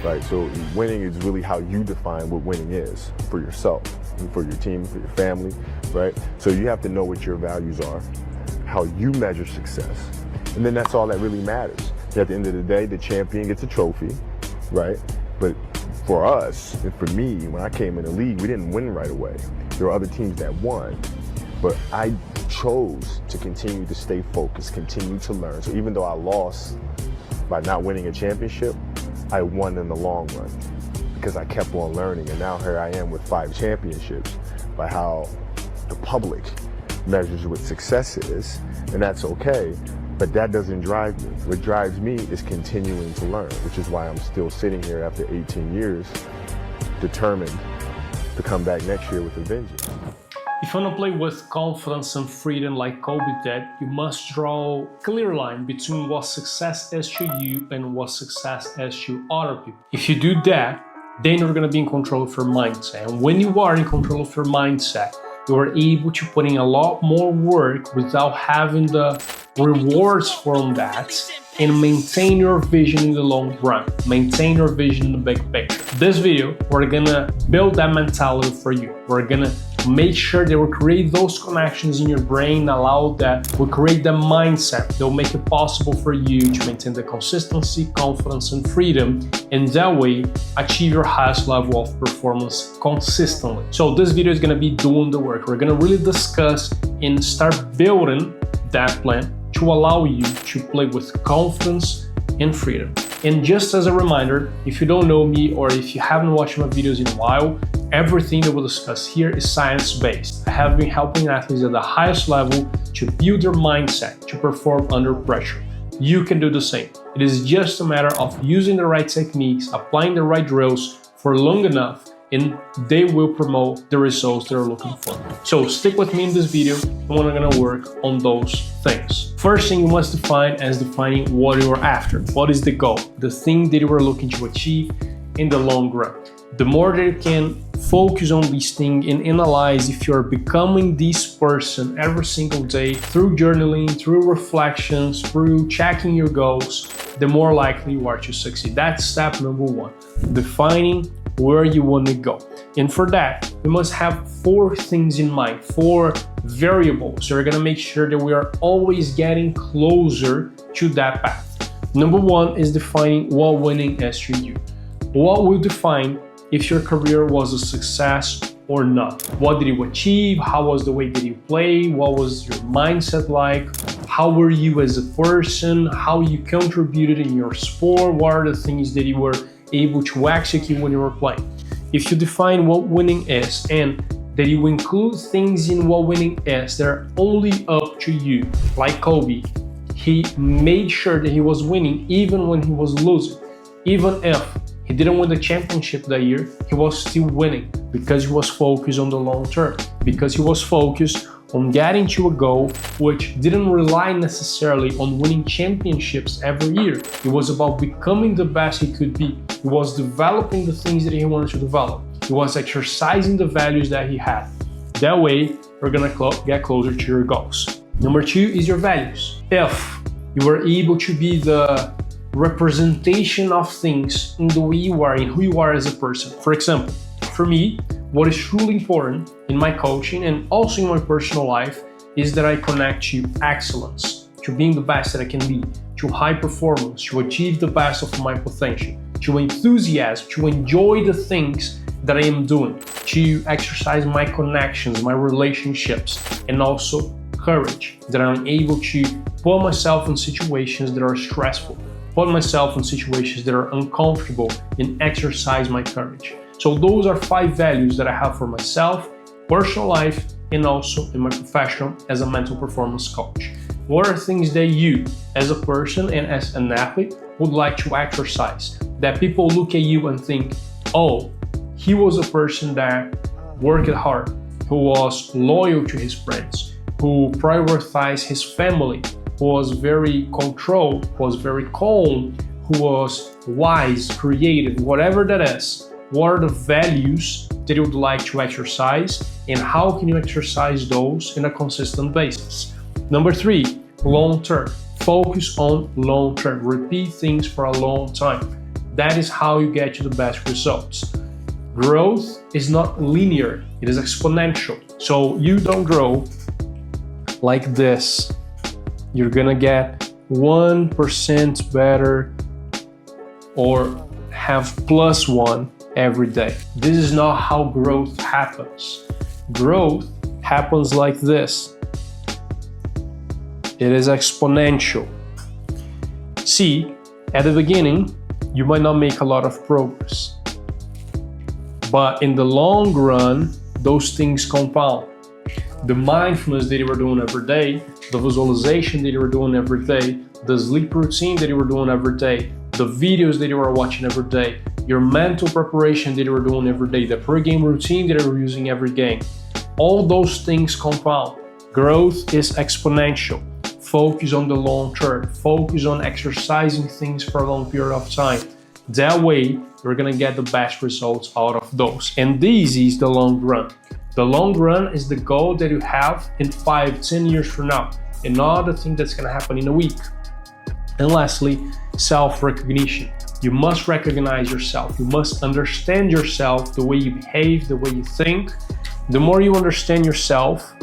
right? So winning is really how you define what winning is for yourself, and for your team, for your family, right? So you have to know what your values are, how you measure success, and then that's all that really matters. At the end of the day, the champion gets a trophy, right? But for us, and for me, when I came in the league, we didn't win right away. There were other teams that won, but I chose to continue to stay focused, continue to learn. So even though I lost by not winning a championship, I won in the long run because I kept on learning. And now here I am with 5 championships by how the public measures what success is, and that's okay. But that doesn't drive me. What drives me is continuing to learn, which is why I'm still sitting here after 18 years, determined to come back next year with a vengeance. If you want to play with confidence and freedom like Kobe did, you must draw a clear line between what success is to you and what success is to other people. If you do that, then you're going to be in control of your mindset. And when you are in control of your mindset, you are able to put in a lot more work without having the rewards from that, and maintain your vision in the long run, maintain your vision in the big picture. This video, we're gonna build that mentality for you. We're gonna make sure that we create those connections in your brain, allow that, we create the mindset that will make it possible for you to maintain the consistency, confidence, and freedom, and that way achieve your highest level of performance consistently. So this video is gonna be doing the work. We're gonna really discuss and start building that plan to allow you to play with confidence and freedom. And just as a reminder, if you don't know me or if you haven't watched my videos in a while, everything that we'll discuss here is science-based. I have been helping athletes at the highest level to build their mindset to perform under pressure. You can do the same. It is just a matter of using the right techniques, applying the right drills for long enough, and they will promote the results they're looking for. So stick with me in this video, and we're gonna work on those things. First thing you must define is defining what you are after. What is the goal? The thing that you are looking to achieve in the long run. The more that you can focus on these things and analyze if you're becoming this person every single day through journaling, through reflections, through checking your goals, the more likely you are to succeed. That's step number 1, defining where you want to go. And for that, we must have 4 things in mind, 4 variables. So we're gonna make sure that we are always getting closer to that path. Number 1 is defining what winning is to you. What will define if your career was a success or not? What did you achieve? How was the way that you play? What was your mindset like? How were you as a person? How you contributed in your sport? What are the things that you were able to execute when you were playing? If you define what winning is and that you include things in what winning is that are only up to you, like Kobe, he made sure that he was winning even when he was losing. Even if he didn't win the championship that year, he was still winning because he was focused on the long term, because he was focused on getting to a goal which didn't rely necessarily on winning championships every year. It was about becoming the best he could be. He was developing the things that he wanted to develop. He was exercising the values that he had. That way, you're gonna get closer to your goals. Number 2 is your values. If you were able to be the representation of things in the way you are, in who you are as a person. For example, for me, what is truly important in my coaching and also in my personal life is that I connect to excellence, to being the best that I can be, to high performance, to achieve the best of my potential, to enthusiasm, to enjoy the things that I am doing, to exercise my connections, my relationships, and also courage, that I'm able to put myself in situations that are stressful, put myself in situations that are uncomfortable, and exercise my courage. So those are 5 values that I have for myself, personal life, and also in my profession as a mental performance coach. What are things that you, as a person and as an athlete, would like to exercise? That people look at you and think, oh, he was a person that worked hard, who was loyal to his friends, who prioritized his family, who was very controlled, who was very calm, who was wise, creative, whatever that is. What are the values that you would like to exercise, and how can you exercise those on a consistent basis? Number 3, long term. Focus on long term. Repeat things for a long time. That is how you get to the best results. Growth is not linear, it is exponential. So you don't grow like this. You're gonna get 1% better or have +1 every day. This is not how growth happens. Growth happens like this. It is exponential. See, at the beginning, you might not make a lot of progress. But in the long run, those things compound. The mindfulness that you were doing every day, the visualization that you were doing every day, the sleep routine that you were doing every day, the videos that you were watching every day, your mental preparation that you were doing every day, the pre-game routine that you were using every game, all those things compound. Growth is exponential. Focus on the long term. Focus on exercising things for a long period of time. That way, you're gonna get the best results out of those. And this is the long run. The long run is the goal that you have in 5, 10 years from now, and not the thing that's gonna happen in a week. And lastly, self-recognition. You must recognize yourself. You must understand yourself, the way you behave, the way you think. The more you understand yourself,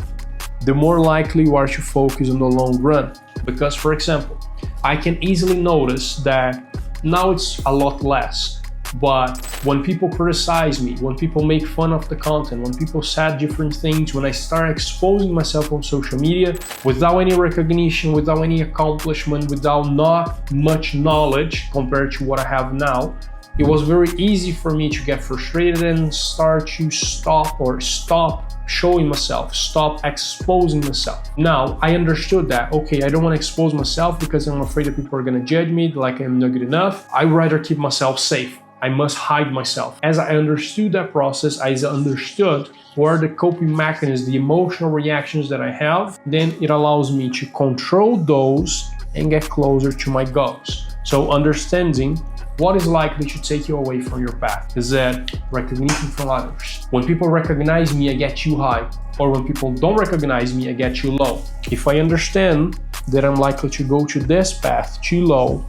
the more likely you are to focus on the long run. Because, for example, I can easily notice that now it's a lot less. But when people criticize me, when people make fun of the content, when people say different things, when I start exposing myself on social media without any recognition, without any accomplishment, without not much knowledge compared to what I have now, it was very easy for me to get frustrated and start to stop showing myself, stop exposing myself. Now, I understood that, okay, I don't want to expose myself because I'm afraid that people are going to judge me like I'm not good enough. I'd rather keep myself safe. I must hide myself. As I understood that process, as I understood what are the coping mechanisms, the emotional reactions that I have, then it allows me to control those and get closer to my goals. So understanding what is likely to take you away from your path is that recognition from others. When people recognize me, I get too high. Or when people don't recognize me, I get too low. If I understand that I'm likely to go to this path too low,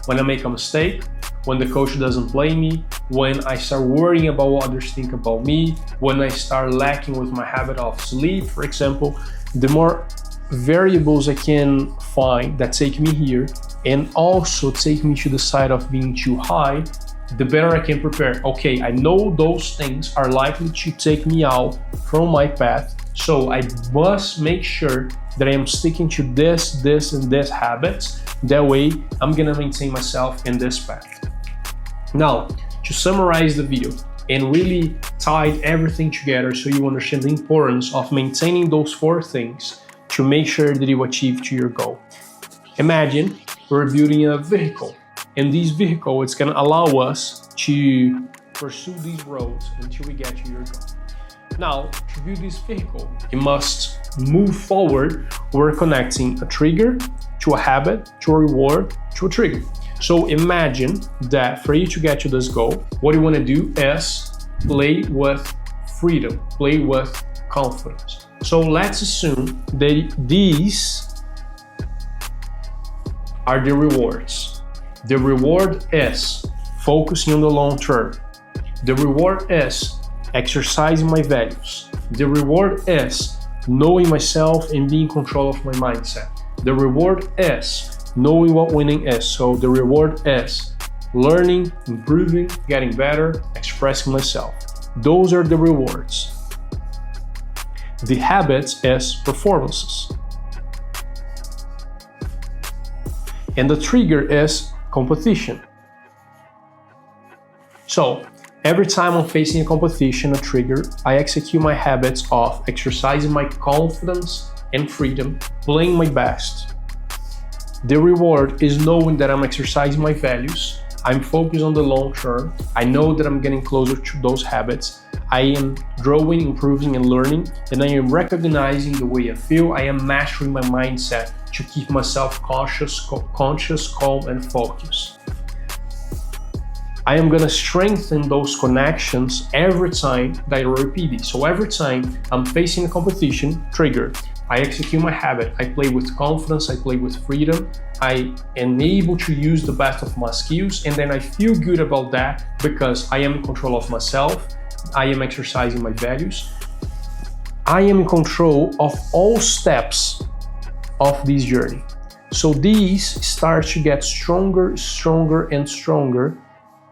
when I make a mistake, when the coach doesn't play me, when I start worrying about what others think about me, when I start lacking with my habit of sleep, for example, the more variables I can find that take me here and also take me to the side of being too high, the better I can prepare. Okay, I know those things are likely to take me out from my path, so I must make sure that I am sticking to this, and this habits. That way, I'm gonna maintain myself in this path. Now, to summarize the video and really tie everything together so you understand the importance of maintaining those 4 things to make sure that you achieve to your goal. Imagine we're building a vehicle, and this vehicle is going to allow us to pursue these roads until we get to your goal. Now, to build this vehicle, you must move forward. We're connecting a trigger to a habit, to a reward, to a trigger. So imagine that for you to get to this goal, what you want to do is play with freedom, play with confidence. So let's assume that these are the rewards. The reward is focusing on the long term. The reward is exercising my values. The reward is knowing myself and being in control of my mindset. The reward is knowing what winning is. So the reward is learning, improving, getting better, expressing myself. Those are the rewards. The habits is performances. And the trigger is competition. So every time I'm facing a competition, a trigger, I execute my habits of exercising my confidence and freedom, playing my best. The reward is knowing that I'm exercising my values. I'm focused on the long term. I know that I'm getting closer to those habits. I am growing, improving, and learning, and I am recognizing the way I feel. I am mastering my mindset to keep myself conscious, calm, and focused. I am gonna strengthen those connections every time that I repeat it. So every time I'm facing a competition, trigger, I execute my habit, I play with confidence, I play with freedom, I am able to use the best of my skills, and then I feel good about that because I am in control of myself, I am exercising my values, I am in control of all steps of this journey. So these start to get stronger, stronger, and stronger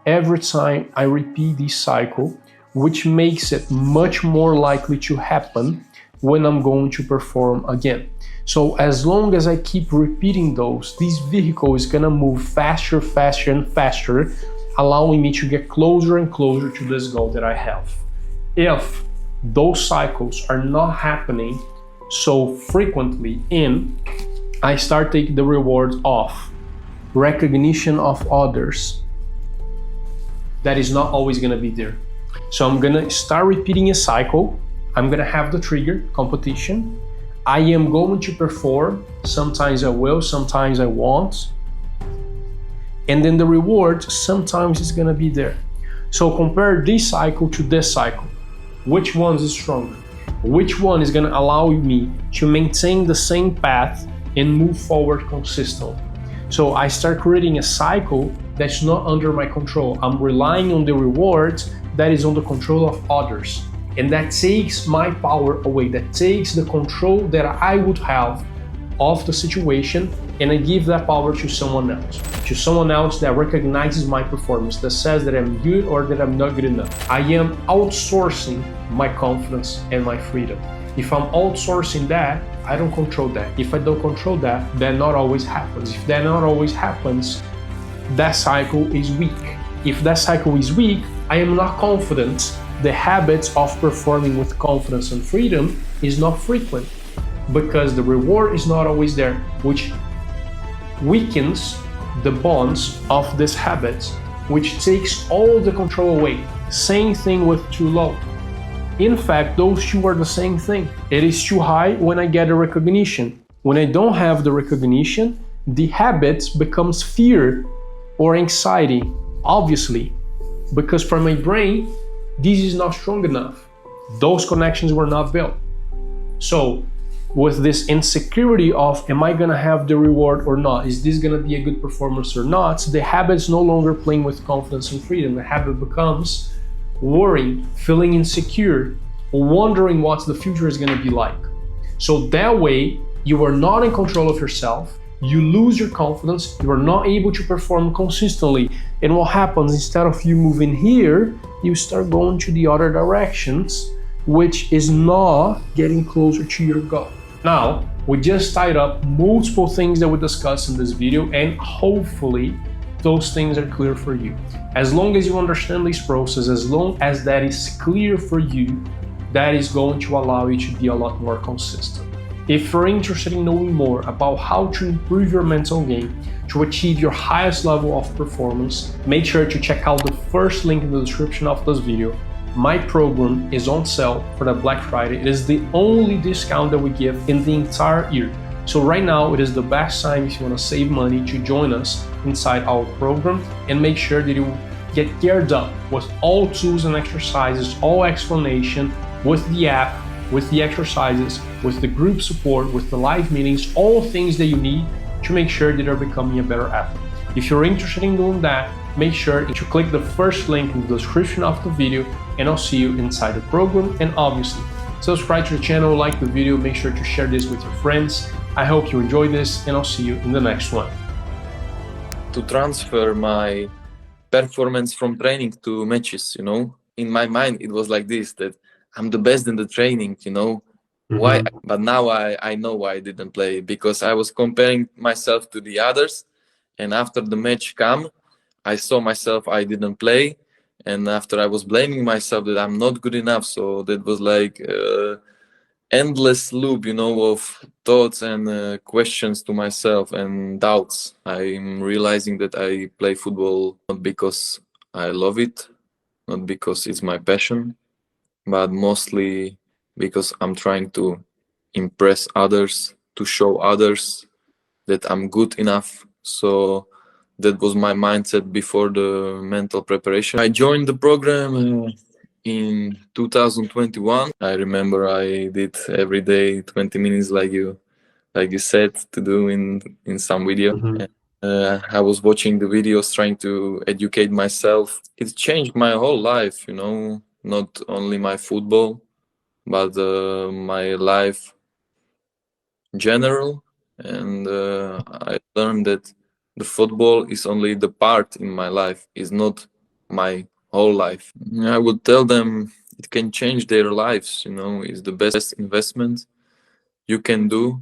every time I repeat this cycle, which makes it much more likely to happen when I'm going to perform again. So as long as I keep repeating those, this vehicle is gonna move faster, faster, and faster, allowing me to get closer and closer to this goal that I have. If those cycles are not happening so frequently I start taking the reward of recognition of others, that is not always gonna be there. So I'm gonna start repeating a cycle. I'm gonna have the trigger, competition. I am going to perform. Sometimes I will, sometimes I won't. And then the reward sometimes is gonna be there. So compare this cycle to this cycle. Which one is stronger? Which one is gonna allow me to maintain the same path and move forward consistently? So I start creating a cycle that's not under my control. I'm relying on the rewards that is on the control of others. And that takes my power away. That takes the control that I would have of the situation, and I give that power to someone else. To someone else that recognizes my performance, that says that I'm good or that I'm not good enough. I am outsourcing my confidence and my freedom. If I'm outsourcing that, I don't control that. If I don't control that, that not always happens. If that not always happens, that cycle is weak. If that cycle is weak, I am not confident. The habits of performing with confidence and freedom is not frequent because the reward is not always there, which weakens the bonds of these habits, which takes all the control away. Same thing with too low. In fact, those two are the same thing. It is too high when I get a recognition. When I don't have the recognition, the habit becomes fear or anxiety, obviously, because for my brain, this is not strong enough. Those connections were not built. So with this insecurity of, am I gonna have the reward or not? Is this gonna be a good performance or not? The habit's no longer playing with confidence and freedom. The habit becomes worrying, feeling insecure, wondering what the future is gonna be like. So that way, you are not in control of yourself, you lose your confidence, you are not able to perform consistently. And what happens, instead of you moving here, you start going to the other directions, which is not getting closer to your goal. Now, we just tied up multiple things that we discussed in this video, and hopefully those things are clear for you. As long as you understand this process, as long as that is clear for you, that is going to allow you to be a lot more consistent. If you're interested in knowing more about how to improve your mental game to achieve your highest level of performance, make sure to check out the first link in the description of this video. My program is on sale for the Black Friday. It is the only discount that we give in the entire year. So right now, it is the best time if you want to save money to join us inside our program and make sure that you get geared up with all tools and exercises, all explanation with the app, with the exercises, with the group support, with the live meetings, all things that you need to make sure that you're becoming a better athlete. If you're interested in doing that, make sure to click the first link in the description of the video, and I'll see you inside the program. And obviously, subscribe to the channel, like the video, make sure to share this with your friends. I hope you enjoyed this, and I'll see you in the next one. To transfer my performance from training to matches, you know, in my mind it was like this, that I'm the best in the training, you know. Why? But now I know why I didn't play, because I was comparing myself to the others, and after the match come, I saw myself I didn't play, and after I was blaming myself that I'm not good enough. So that was like endless loop, you know, of thoughts and questions to myself and doubts. I'm realizing that I play football not because I love it, not because it's my passion, but mostly because I'm trying to impress others, to show others that I'm good enough. So that was my mindset before the mental preparation. I joined the program in 2021, I remember I did every day 20 minutes like you said to do in some video. I was watching the videos, trying to educate myself. It changed my whole life, you know, not only my football, but my life in general. And I learned that the football is only the part in my life, is not my whole life. I would tell them it can change their lives, you know, it's the best investment you can do